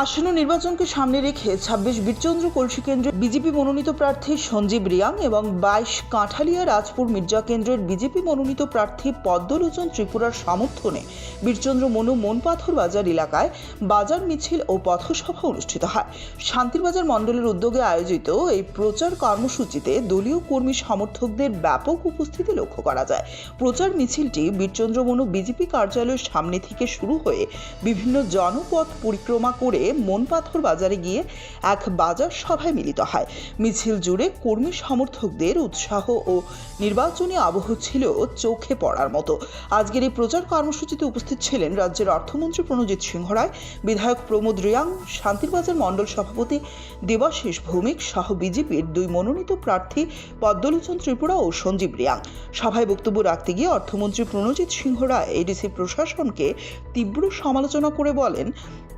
আসন্ন নির্বাচনকে সামনে রেখে ২৬ বীরচন্দ্র কলসি কেন্দ্রের বিজেপি মনোনীত প্রার্থী সঞ্জীব রিয়াং এবং ২২ কাঁঠালিয়া রাজপুর মির্জা কেন্দ্রের বিজেপি মনোনীত প্রার্থী পদ্মলোচন ত্রিপুরার সমর্থনে বীরচন্দ্র মনু মনপাথর বাজার এলাকায় বাজার মিছিল ও পথসভা অনুষ্ঠিত হয়। শান্তিরবাজার মণ্ডলের উদ্যোগে আয়োজিত এই প্রচার কর্মসূচিতে দলীয় কর্মী সমর্থকদের ব্যাপক উপস্থিতি লক্ষ্য করা যায়। প্রচার মিছিলটি বীরচন্দ্র মনু বিজেপি কার্যালয়ের সামনে থেকে শুরু হয়ে বিভিন্ন জনপথ পরিক্রমা করে মনপাথর বাজারে গিয়ে এক বাজার সভায় মিলিত হয়। মিছিল জুড়ে কর্মী সমর্থকদের উৎসাহ ও নির্বাচনী আবহ ছিল চোখে পড়ার মতো। আজকের এই প্রচার কর্মসূচিতে উপস্থিত ছিলেন রাজ্যের অর্থমন্ত্রী প্রণজিৎ সিংহ রায়, বিধায়ক প্রমোদ রিয়াং, শান্তিরবাজার মণ্ডল সভাপতি দেবাশিস ভৌমিক সহ বিজেপির দুই মনোনীত প্রার্থী পদ্মলোচন ত্রিপুরা ও সঞ্জীব রিয়াং। সভায় বক্তব্য রাখতে গিয়ে অর্থমন্ত্রী প্রণজিৎ সিংহ রায় এডিসি প্রশাসনকে তীব্র সমালোচনা করে বলেন,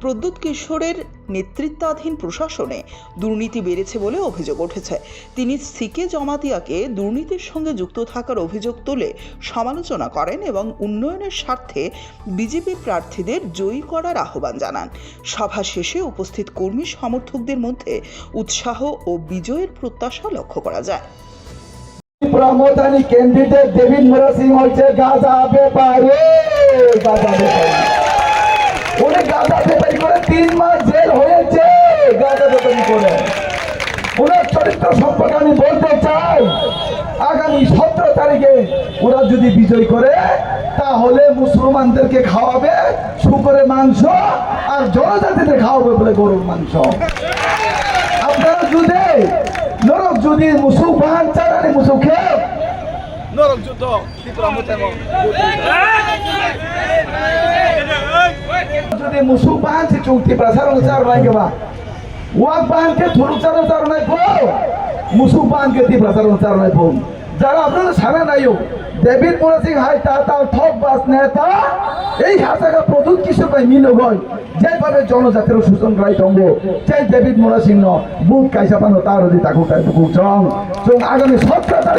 প্রদ্যুৎ কিশোরের নেতৃত্বাধীন প্রশাসনে দুর্নীতি বেড়েছে বলে অভিযোগ উঠেছে। তিনি সিকে জমাতিয়াকে দুর্নীতির সঙ্গে যুক্ত থাকার অভিযোগ তুলে সমালোচনা করেন এবং উন্নয়নের স্বার্থে বিজেপি প্রার্থীদের জয়ী করার আহ্বান জানান। সভা শেষে উপস্থিত কর্মী সমর্থকদের মধ্যে উৎসাহ ও বিজয়ের প্রত্যাশা লক্ষ্য করা যায়। প্রমোদানি ক্যান্ডিডেট দেবেন্দ্র সিং হচ্ছে গাঁজা ব্যাপারী। উনি গাঁজা ব্যাপারী করে 3 মাস জেল হয়েছে। গাঁজা ব্যাপারী করে ওনার চরিত্র সম্পর্কে আমি বলতে চাই, আগামী 17 তারিখে ওরা যদি বিজয় করে তাহলে মুসলমানদেরকে খাওয়াবে শুকরের মাংস আর জনজাতিদের খাওয়াবে বলে গরুর মাংস। আপনারা যদি নরক যদি মুসলমান চালানি মুসুল খেয়ে নরক যুদ্ধ যদি মুসলমান সে চুক্তি প্রসারণ চার নাই কেবা ওয়াক বানকে থুরু চার নাই পো মুসলমানকে তি প্রসারণ চার নাই পো যারা আপনারা সারা নাইও দেবীর মোরা সিং হাই তা ঠক বাস নেতা এই হাসাকা প্রদ্যুৎ কিশোর ভাই মিল হয় যেভাবে জনজাতির শোষণ করাই তঙ্গ যে দেবীর মোরা সিং বুক কাইসা পানো তার যদি তাকে বুক চং আগামী 17